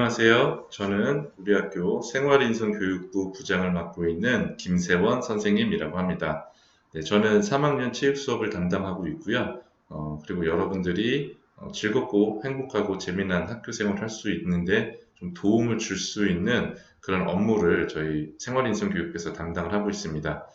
안녕하세요. 저는 우리 학교 생활인성교육부 부장을 맡고 있는 김세원 선생님이라고 합니다. 네, 저는 3학년 체육 수업을 담당하고 있고요. 그리고 여러분들이 즐겁고 행복하고 재미난 학교 생활을 할 수 있는데 좀 도움을 줄 수 있는 그런 업무를 저희 생활인성교육부에서 담당을 하고 있습니다.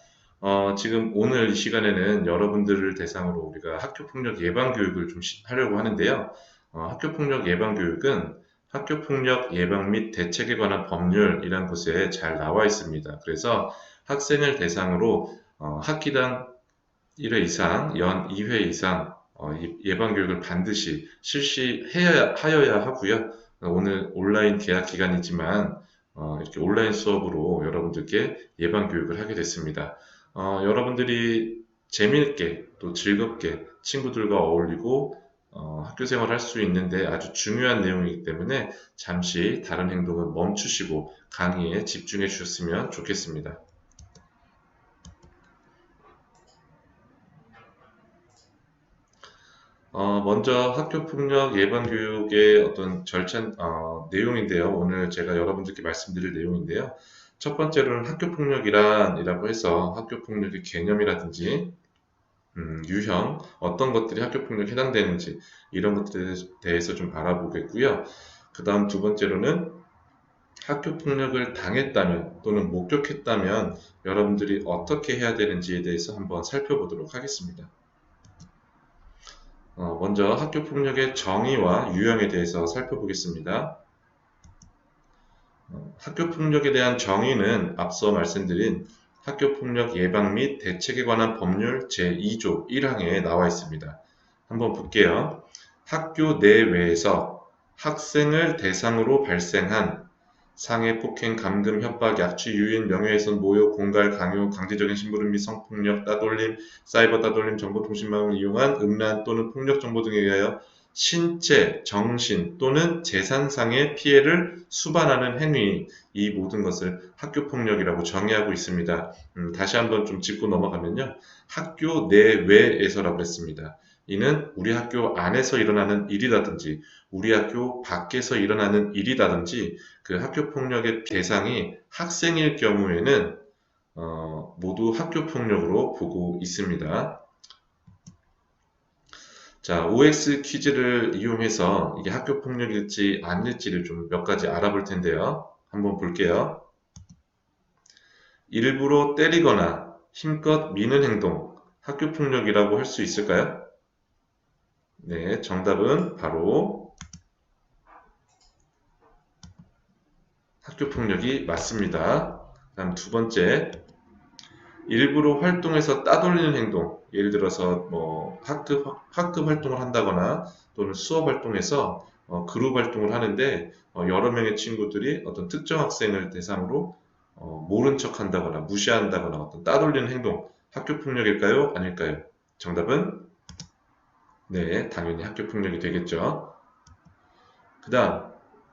지금 오늘 이 시간에는 여러분들을 대상으로 우리가 학교폭력 예방교육을 좀 하려고 하는데요. 학교폭력 예방교육은 학교폭력 예방 및 대책에 관한 법률이란 곳에 잘 나와 있습니다. 그래서 학생을 대상으로 학기당 1회 이상, 연 2회 이상 예방교육을 반드시 하여야 하고요. 오늘 온라인 개학 기간이지만 이렇게 온라인 수업으로 여러분들께 예방교육을 하게 됐습니다. 여러분들이 재미있게 또 즐겁게 친구들과 어울리고 학교 생활을 할 수 있는데 아주 중요한 내용이기 때문에 잠시 다른 행동을 멈추시고 강의에 집중해 주셨으면 좋겠습니다. 먼저 학교폭력 예방교육의 어떤 절차, 내용인데요. 오늘 제가 여러분들께 말씀드릴 내용인데요. 첫 번째로는 학교폭력이라고 해서 학교폭력의 개념이라든지 유형, 어떤 것들이 학교폭력에 해당되는지 이런 것들에 대해서 좀 알아보겠고요. 그 다음 두 번째로는 학교폭력을 당했다면 또는 목격했다면 여러분들이 어떻게 해야 되는지에 대해서 한번 살펴보도록 하겠습니다. 먼저 학교폭력의 정의와 유형에 대해서 살펴보겠습니다. 학교폭력에 대한 정의는 앞서 말씀드린 학교폭력 예방 및 대책에 관한 법률 제2조 1항에 나와 있습니다. 한번 볼게요. 학교 내외에서 학생을 대상으로 발생한 상해, 폭행, 감금, 협박, 약취, 유인, 명예훼손, 모욕, 공갈, 강요, 강제적인 심부름 및 성폭력, 따돌림, 사이버 따돌림, 정보통신망을 이용한 음란 또는 폭력 정보 등에 의하여 신체, 정신 또는 재산상의 피해를 수반하는 행위, 이 모든 것을 학교폭력이라고 정의하고 있습니다. 다시 한번 좀 짚고 넘어가면요. 학교 내외에서라고 했습니다. 이는 우리 학교 안에서 일어나는 일이라든지 우리 학교 밖에서 일어나는 일이라든지 그 학교폭력의 대상이 학생일 경우에는 모두 학교폭력으로 보고 있습니다. 자, OX 퀴즈를 이용해서 이게 학교폭력일지 아닐지를 좀 몇 가지 알아볼 텐데요. 한번 볼게요. 일부러 때리거나 힘껏 미는 행동, 학교폭력이라고 할 수 있을까요? 네, 정답은 바로 학교폭력이 맞습니다. 다음 두 번째, 일부러 활동에서 따돌리는 행동, 예를 들어서 뭐 학급 활동을 한다거나 또는 수업 활동에서 그룹 활동을 하는데 여러 명의 친구들이 어떤 특정 학생을 대상으로 모른 척 한다거나 무시한다거나 어떤 따돌리는 행동, 학교폭력일까요? 아닐까요? 정답은 네, 당연히 학교폭력이 되겠죠. 그 다음,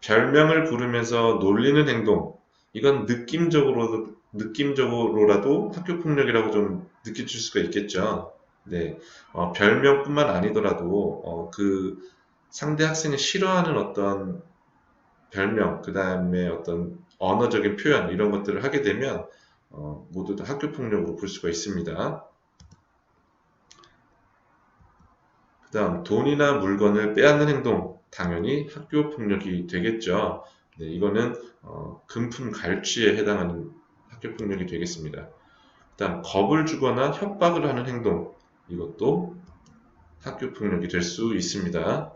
별명을 부르면서 놀리는 행동. 이건 느낌적으로라도 학교폭력이라고 좀 느껴질 수가 있겠죠. 네. 별명뿐만 아니더라도, 그 상대 학생이 싫어하는 어떤 별명, 그 다음에 어떤 언어적인 표현, 이런 것들을 하게 되면, 모두 다 학교폭력으로 볼 수가 있습니다. 그 다음, 돈이나 물건을 빼앗는 행동. 당연히 학교폭력이 되겠죠. 네, 이거는 금품 갈취에 해당하는 학교폭력이 되겠습니다. 그 다음 겁을 주거나 협박을 하는 행동, 이것도 학교폭력이 될 수 있습니다.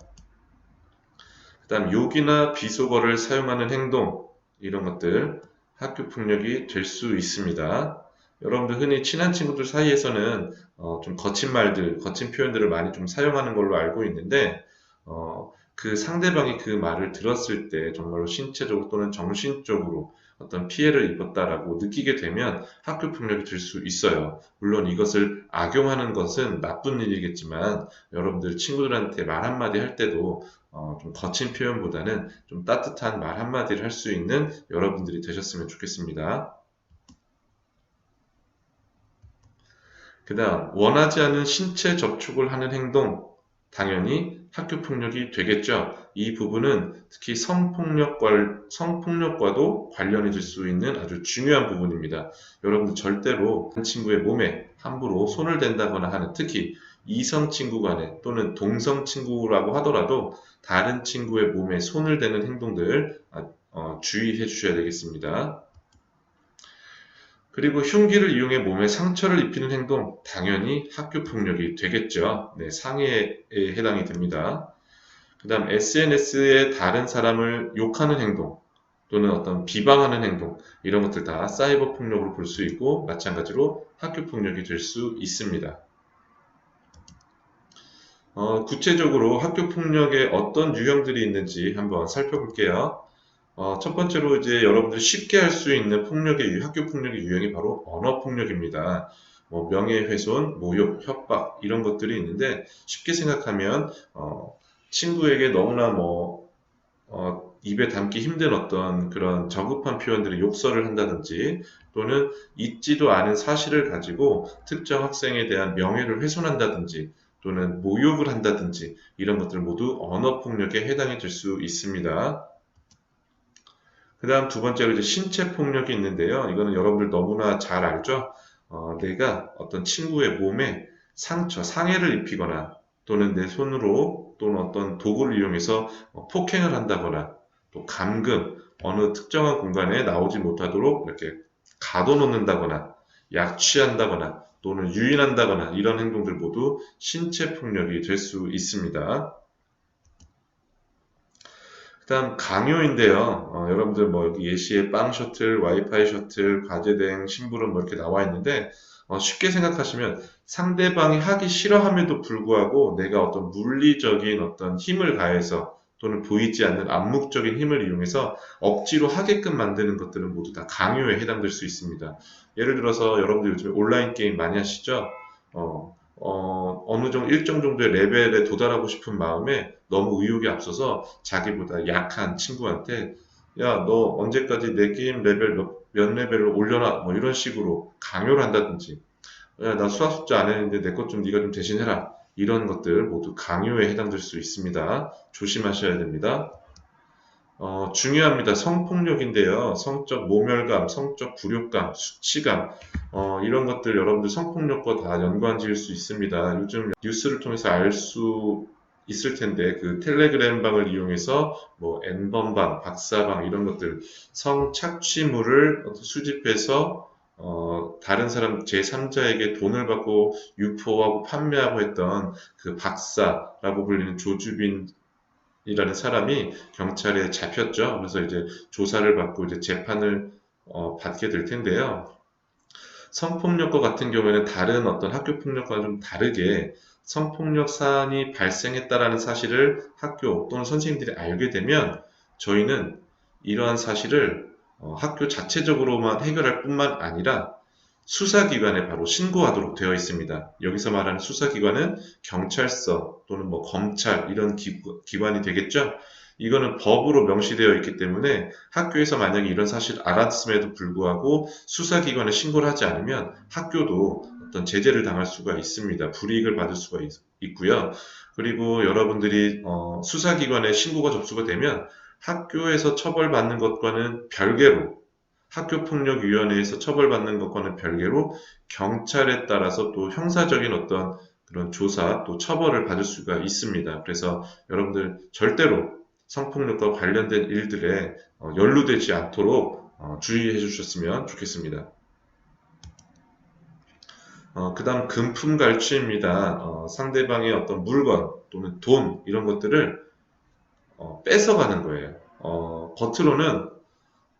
그 다음 욕이나 비속어를 사용하는 행동, 이런 것들 학교폭력이 될 수 있습니다. 여러분들 흔히 친한 친구들 사이에서는 좀 거친 말들, 거친 표현들을 많이 좀 사용하는 걸로 알고 있는데 그 상대방이 그 말을 들었을 때 정말로 신체적으로 또는 정신적으로 어떤 피해를 입었다라고 느끼게 되면 학교폭력이 될 수 있어요. 물론 이것을 악용하는 것은 나쁜 일이겠지만 여러분들 친구들한테 말 한마디 할 때도 좀 거친 표현보다는 좀 따뜻한 말 한마디를 할 수 있는 여러분들이 되셨으면 좋겠습니다. 그 다음, 원하지 않은 신체 접촉을 하는 행동, 당연히 학교 폭력이 되겠죠. 이 부분은 특히 성폭력과도 관련이 될 수 있는 아주 중요한 부분입니다. 여러분들 절대로 한 친구의 몸에 함부로 손을 댄다거나 하는, 특히 이성 친구 간에 또는 동성 친구라고 하더라도 다른 친구의 몸에 손을 대는 행동들 주의해 주셔야 되겠습니다. 그리고 흉기를 이용해 몸에 상처를 입히는 행동, 당연히 학교 폭력이 되겠죠. 네, 상해에 해당이 됩니다. 그 다음 SNS에 다른 사람을 욕하는 행동 또는 어떤 비방하는 행동, 이런 것들 다 사이버 폭력으로 볼 수 있고 마찬가지로 학교 폭력이 될 수 있습니다. 구체적으로 학교 폭력에 어떤 유형들이 있는지 한번 살펴볼게요. 첫 번째로 이제 여러분들이 쉽게 할 수 있는 학교 폭력의 유형이 바로 언어 폭력입니다. 뭐 명예훼손, 모욕, 협박 이런 것들이 있는데 쉽게 생각하면 친구에게 너무나 입에 담기 힘든 어떤 그런 저급한 표현들의 욕설을 한다든지 또는 있지도 않은 사실을 가지고 특정 학생에 대한 명예를 훼손한다든지 또는 모욕을 한다든지 이런 것들 모두 언어 폭력에 해당이 될 수 있습니다. 그 다음 두 번째로 이제 신체 폭력이 있는데요. 이거는 여러분들 너무나 잘 알죠? 내가 어떤 친구의 몸에 상해를 입히거나 또는 내 손으로 또는 어떤 도구를 이용해서 폭행을 한다거나 또 감금, 어느 특정한 공간에 나오지 못하도록 이렇게 가둬놓는다거나 약취한다거나 또는 유인한다거나 이런 행동들 모두 신체 폭력이 될 수 있습니다. 그다음 강요인데요. 여러분들 뭐 여기 예시에 빵 셔틀, 와이파이 셔틀, 과제 대행, 심부름 뭐 이렇게 나와 있는데 쉽게 생각하시면 상대방이 하기 싫어함에도 불구하고 내가 어떤 물리적인 어떤 힘을 가해서 또는 보이지 않는 암묵적인 힘을 이용해서 억지로 하게끔 만드는 것들은 모두 다 강요에 해당될 수 있습니다. 예를 들어서 여러분들 요즘에 온라인 게임 많이 하시죠? 어느 정도 일정 정도의 레벨에 도달하고 싶은 마음에 너무 의욕이 앞서서 자기보다 약한 친구한테 야, 너 언제까지 내 게임 레벨 몇 레벨로 올려놔 뭐 이런 식으로 강요를 한다든지 야, 나 수학 숙제 안 했는데 내 것 좀 네가 좀 대신해라 이런 것들 모두 강요에 해당될 수 있습니다. 조심하셔야 됩니다. 중요합니다. 성폭력인데요. 성적 모멸감, 성적 굴욕감, 수치감, 이런 것들 여러분들 성폭력과 다 연관지을 수 있습니다. 요즘 뉴스를 통해서 알 수 있을 텐데, 그 텔레그램 방을 이용해서 뭐 N번방, 박사방 이런 것들 성착취물을 수집해서 다른 사람 제3자에게 돈을 받고 유포하고 판매하고 했던 그 박사라고 불리는 조주빈 이라는 사람이 경찰에 잡혔죠. 그래서 이제 조사를 받고 이제 재판을 받게 될 텐데요. 성폭력과 같은 경우에는 다른 어떤 학교 폭력과는 좀 다르게 성폭력 사안이 발생했다라는 사실을 학교 또는 선생님들이 알게 되면 저희는 이러한 사실을 학교 자체적으로만 해결할 뿐만 아니라 수사기관에 바로 신고하도록 되어 있습니다. 여기서 말하는 수사기관은 경찰서 또는 뭐 검찰 이런 기관이 되겠죠. 이거는 법으로 명시되어 있기 때문에 학교에서 만약에 이런 사실을 알았음에도 불구하고 수사기관에 신고를 하지 않으면 학교도 어떤 제재를 당할 수가 있습니다. 불이익을 받을 수가 있고요. 그리고 여러분들이 수사기관에 신고가 접수가 되면 학교에서 처벌받는 것과는 별개로 학교폭력위원회에서 처벌받는 것과는 별개로 경찰에 따라서 또 형사적인 어떤 그런 조사 또 처벌을 받을 수가 있습니다. 그래서 여러분들 절대로 성폭력과 관련된 일들에 연루되지 않도록 주의해 주셨으면 좋겠습니다. 그 다음 금품갈취입니다. 상대방의 어떤 물건 또는 돈 이런 것들을 뺏어가는 거예요. 겉으로는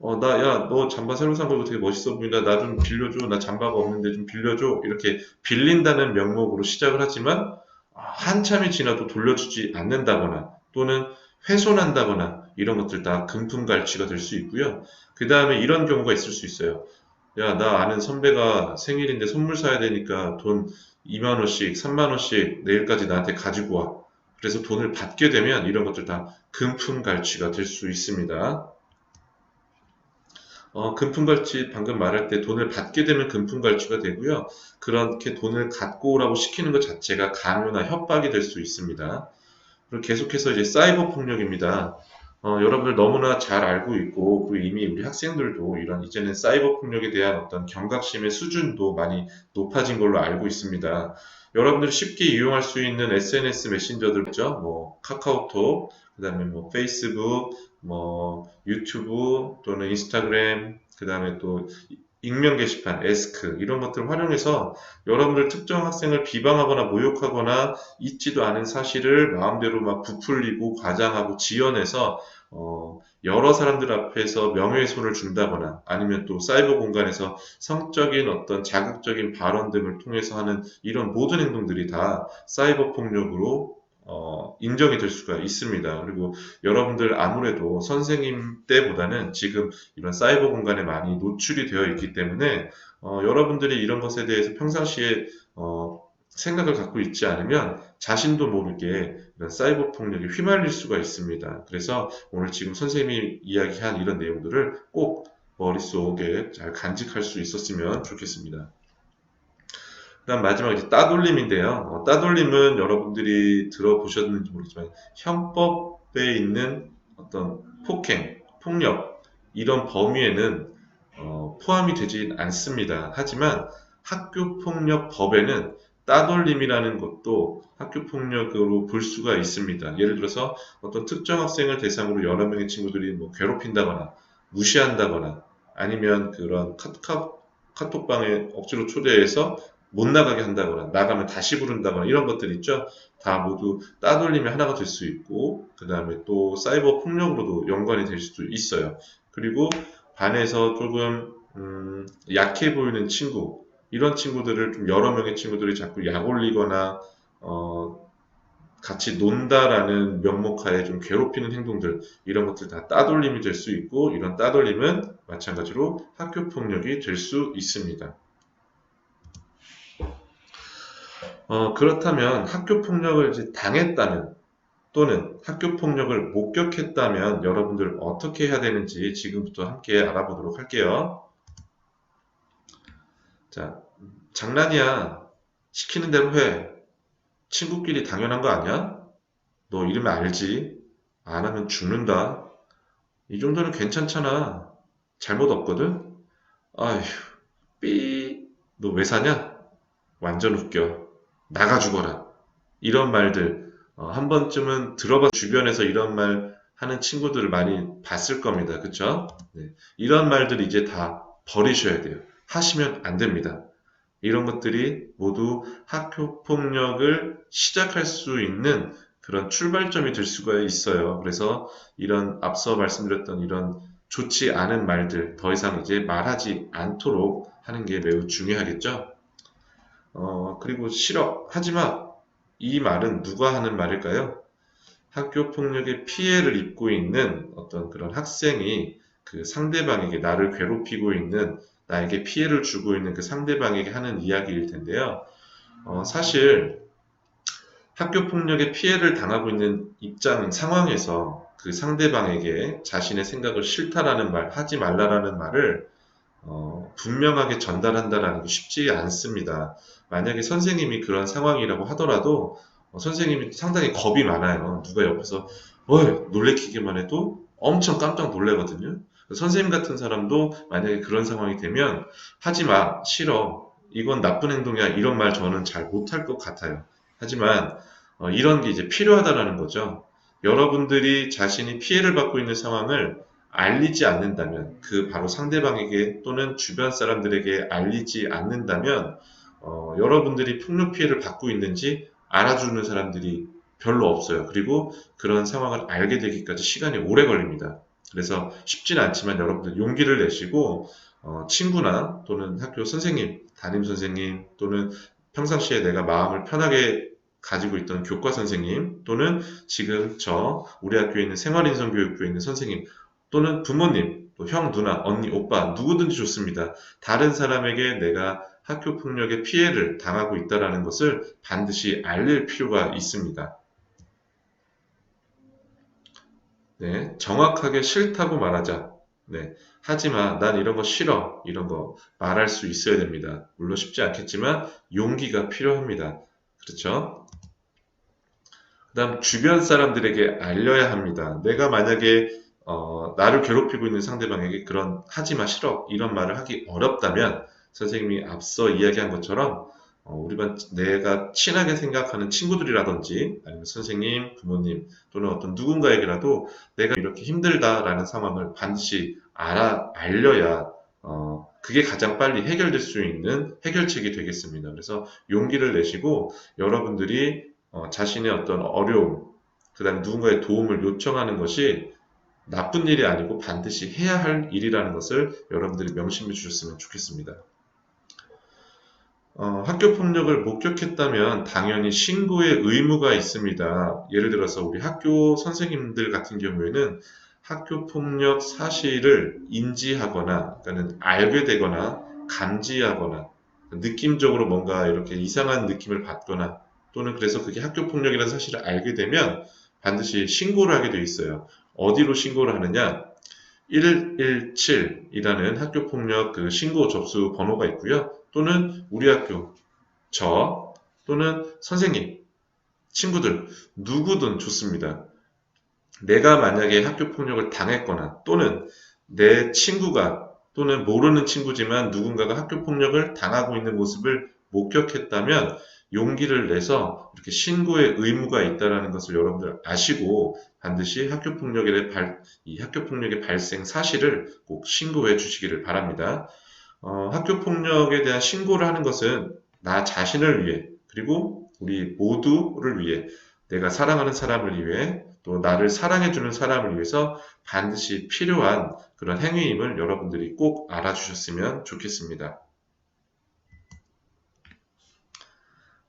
너 잠바 새로 산 거 되게 멋있어 보인다. 나 좀 빌려줘. 나 잠바가 없는데 좀 빌려줘. 이렇게 빌린다는 명목으로 시작을 하지만 한참이 지나도 돌려주지 않는다거나 또는 훼손한다거나 이런 것들 다 금품갈취가 될 수 있고요. 그 다음에 이런 경우가 있을 수 있어요. 야, 나 아는 선배가 생일인데 선물 사야 되니까 돈 2만 원씩, 3만 원씩 내일까지 나한테 가지고 와. 그래서 돈을 받게 되면 이런 것들 다 금품갈취가 될 수 있습니다. 금품갈취 방금 말할 때 돈을 받게 되면 금품갈취가 되고요. 그렇게 돈을 갖고 오라고 시키는 것 자체가 강요나 협박이 될 수 있습니다. 그리고 계속해서 이제 사이버 폭력입니다. 여러분들 너무나 잘 알고 있고, 그리고 이미 우리 학생들도 이런 이제는 사이버 폭력에 대한 어떤 경각심의 수준도 많이 높아진 걸로 알고 있습니다. 여러분들이 쉽게 이용할 수 있는 SNS 메신저들 있죠? 뭐 카카오톡, 그다음에 뭐 페이스북, 뭐 유튜브 또는 인스타그램, 그다음에 또 익명 게시판, 에스크 이런 것들을 활용해서 여러분들 특정 학생을 비방하거나 모욕하거나 있지도 않은 사실을 마음대로 막 부풀리고 과장하고 지어내서 여러 사람들 앞에서 명예훼손을 준다거나 아니면 또 사이버 공간에서 성적인 어떤 자극적인 발언 등을 통해서 하는 이런 모든 행동들이 다 사이버 폭력으로 인정이 될 수가 있습니다. 그리고 여러분들 아무래도 선생님 때보다는 지금 이런 사이버 공간에 많이 노출이 되어 있기 때문에 여러분들이 이런 것에 대해서 평상시에 생각을 갖고 있지 않으면 자신도 모르게 이런 사이버 폭력에 휘말릴 수가 있습니다. 그래서 오늘 지금 선생님이 이야기한 이런 내용들을 꼭 머릿속에 잘 간직할 수 있었으면 좋겠습니다. 그다음 마지막 이제 따돌림인데요. 따돌림은 여러분들이 들어보셨는지 모르지만 형법에 있는 어떤 폭행, 폭력 이런 범위에는 포함이 되지 않습니다. 하지만 학교폭력법에는 따돌림이라는 것도 학교폭력으로 볼 수가 있습니다. 예를 들어서 어떤 특정 학생을 대상으로 여러 명의 친구들이 뭐 괴롭힌다거나 무시한다거나 아니면 그런 카톡방에 억지로 초대해서 못 나가게 한다거나 나가면 다시 부른다거나 이런 것들 있죠. 다 모두 따돌림의 하나가 될 수 있고 그 다음에 또 사이버 폭력으로도 연관이 될 수도 있어요. 그리고 반에서 조금 약해 보이는 친구 이런 친구들을 좀 여러 명의 친구들이 자꾸 약 올리거나 같이 논다라는 명목하에 좀 괴롭히는 행동들 이런 것들 다 따돌림이 될 수 있고 이런 따돌림은 마찬가지로 학교 폭력이 될 수 있습니다. 그렇다면 학교 폭력을 이제 당했다면 또는 학교 폭력을 목격했다면 여러분들 어떻게 해야 되는지 지금부터 함께 알아보도록 할게요. 자, 장난이야. 시키는 대로 해. 친구끼리 당연한 거 아니야? 너 이러면 알지? 안 하면 죽는다. 이 정도는 괜찮잖아. 잘못 없거든? 아휴, 삐. 너 왜 사냐? 완전 웃겨. 나가 죽어라. 이런 말들 한 번쯤은 들어봐 주변에서 이런 말 하는 친구들을 많이 봤을 겁니다. 그쵸? 네. 이런 말들 이제 다 버리셔야 돼요. 하시면 안 됩니다. 이런 것들이 모두 학교 폭력을 시작할 수 있는 그런 출발점이 될 수가 있어요. 그래서 이런 앞서 말씀드렸던 이런 좋지 않은 말들 더 이상 이제 말하지 않도록 하는 게 매우 중요하겠죠. 그리고 싫어, 하지 마. 이 말은 누가 하는 말일까요? 학교 폭력의 피해를 입고 있는 어떤 그런 학생이 그 상대방에게 나를 괴롭히고 있는 나에게 피해를 주고 있는 그 상대방에게 하는 이야기일 텐데요. 사실 학교 폭력의 피해를 당하고 있는 상황에서 그 상대방에게 자신의 생각을 싫다라는 말, 하지 말라라는 말을 분명하게 전달한다라는 게 쉽지 않습니다. 만약에 선생님이 그런 상황이라고 하더라도 선생님이 상당히 겁이 많아요. 누가 옆에서 놀래키기만 해도 엄청 깜짝 놀래거든요. 선생님 같은 사람도 만약에 그런 상황이 되면 하지 마, 싫어, 이건 나쁜 행동이야 이런 말 저는 잘 못할 것 같아요. 하지만 이런 게 이제 필요하다라는 거죠. 여러분들이 자신이 피해를 받고 있는 상황을 알리지 않는다면, 그 바로 상대방에게 또는 주변 사람들에게 알리지 않는다면, 여러분들이 폭력 피해를 받고 있는지 알아주는 사람들이 별로 없어요. 그리고 그런 상황을 알게 되기까지 시간이 오래 걸립니다. 그래서 쉽지는 않지만 여러분들 용기를 내시고, 친구나 또는 학교 선생님, 담임 선생님 또는 평상시에 내가 마음을 편하게 가지고 있던 교과 선생님 또는 지금 우리 학교에 있는 생활인성교육부에 있는 선생님 또는 부모님, 또 형, 누나, 언니, 오빠 누구든지 좋습니다. 다른 사람에게 내가 학교 폭력의 피해를 당하고 있다는 것을 반드시 알릴 필요가 있습니다. 네, 정확하게 싫다고 말하자. 네, 하지마, 난 이런 거 싫어. 이런 거 말할 수 있어야 됩니다. 물론 쉽지 않겠지만 용기가 필요합니다. 그렇죠? 그 그다음 주변 사람들에게 알려야 합니다. 내가 만약에 나를 괴롭히고 있는 상대방에게 그런 하지 마 싫어 이런 말을 하기 어렵다면 선생님이 앞서 이야기한 것처럼 우리 반 내가 친하게 생각하는 친구들이라든지 아니면 선생님, 부모님 또는 어떤 누군가에게라도 내가 이렇게 힘들다라는 상황을 반드시 알려야 그게 가장 빨리 해결될 수 있는 해결책이 되겠습니다. 그래서 용기를 내시고 여러분들이 자신의 어떤 어려움, 그 다음에 누군가의 도움을 요청하는 것이 나쁜 일이 아니고 반드시 해야 할 일이라는 것을 여러분들이 명심해 주셨으면 좋겠습니다. 학교 폭력을 목격했다면 당연히 신고의 의무가 있습니다. 예를 들어서 우리 학교 선생님들 같은 경우에는 학교 폭력 사실을 인지하거나, 그러니까는 알게 되거나, 감지하거나, 느낌적으로 뭔가 이렇게 이상한 느낌을 받거나, 또는 그래서 그게 학교 폭력이라는 사실을 알게 되면 반드시 신고를 하게 되어 있어요. 어디로 신고를 하느냐? 117이라는 학교 폭력 그 신고 접수 번호가 있고요. 또는 우리 학교, 저, 또는 선생님, 친구들, 누구든 좋습니다. 내가 만약에 학교 폭력을 당했거나 또는 내 친구가 또는 모르는 친구지만 누군가가 학교 폭력을 당하고 있는 모습을 목격했다면 용기를 내서 이렇게 신고의 의무가 있다는 것을 여러분들 아시고 반드시 이 학교 폭력의 발생 사실을 꼭 신고해 주시기를 바랍니다. 학교 폭력에 대한 신고를 하는 것은 나 자신을 위해 그리고 우리 모두를 위해 내가 사랑하는 사람을 위해 또 나를 사랑해주는 사람을 위해서 반드시 필요한 그런 행위임을 여러분들이 꼭 알아주셨으면 좋겠습니다.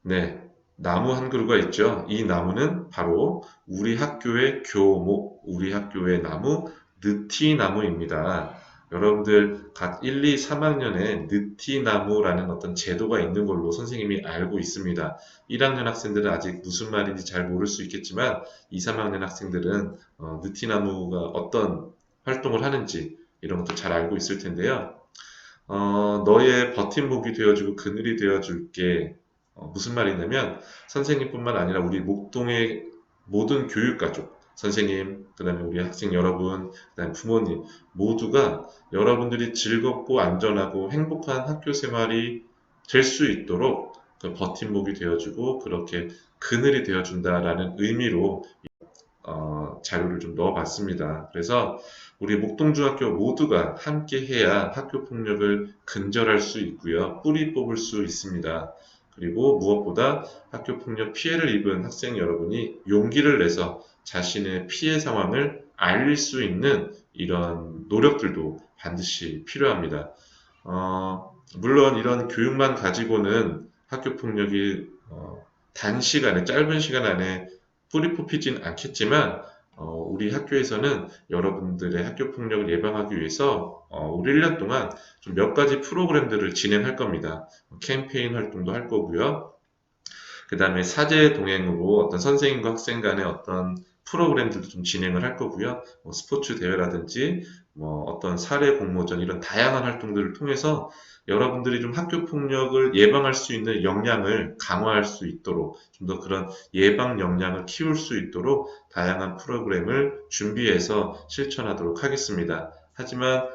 네, 나무 한 그루가 있죠. 이 나무는 바로 우리 학교의 교목, 우리 학교의 나무, 느티나무입니다. 여러분들 각 1, 2, 3학년에 느티나무라는 어떤 제도가 있는 걸로 선생님이 알고 있습니다. 1학년 학생들은 아직 무슨 말인지 잘 모를 수 있겠지만 2, 3학년 학생들은 느티나무가 어떤 활동을 하는지 이런 것도 잘 알고 있을 텐데요. 너의 버팀목이 되어주고 그늘이 되어줄게. 무슨 말이냐면 선생님뿐만 아니라 우리 목동의 모든 교육가족, 선생님, 그 다음에 우리 학생 여러분, 그 다음에 부모님 모두가 여러분들이 즐겁고 안전하고 행복한 학교 생활이 될 수 있도록 그 버팀목이 되어주고 그렇게 그늘이 되어준다라는 의미로 자료를 좀 넣어봤습니다. 그래서 우리 목동중학교 모두가 함께 해야 학교 폭력을 근절할 수 있고요. 뿌리 뽑을 수 있습니다. 그리고 무엇보다 학교 폭력 피해를 입은 학생 여러분이 용기를 내서 자신의 피해 상황을 알릴 수 있는 이런 노력들도 반드시 필요합니다. 물론 이런 교육만 가지고는 학교 폭력이 단시간에 짧은 시간 안에 뿌리 뽑히진 않겠지만 우리 학교에서는 여러분들의 학교 폭력을 예방하기 위해서 우리 1년 동안 좀 몇 가지 프로그램들을 진행할 겁니다. 캠페인 활동도 할 거고요. 그 다음에 사제 동행으로 어떤 선생님과 학생 간의 어떤 프로그램들도 좀 진행을 할 거고요. 스포츠 대회라든지 어떤 사례 공모전 이런 다양한 활동들을 통해서 여러분들이 좀 학교 폭력을 예방할 수 있는 역량을 강화할 수 있도록 좀 더 그런 예방 역량을 키울 수 있도록 다양한 프로그램을 준비해서 실천하도록 하겠습니다. 하지만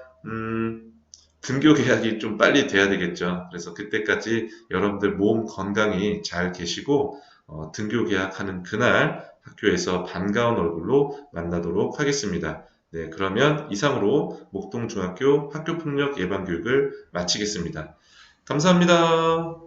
등교 계약이 좀 빨리 돼야 되겠죠. 그래서 그때까지 여러분들 몸 건강히 잘 계시고 등교 계약하는 그날 학교에서 반가운 얼굴로 만나도록 하겠습니다. 네, 그러면 이상으로 목동중학교 학교폭력 예방교육을 마치겠습니다. 감사합니다.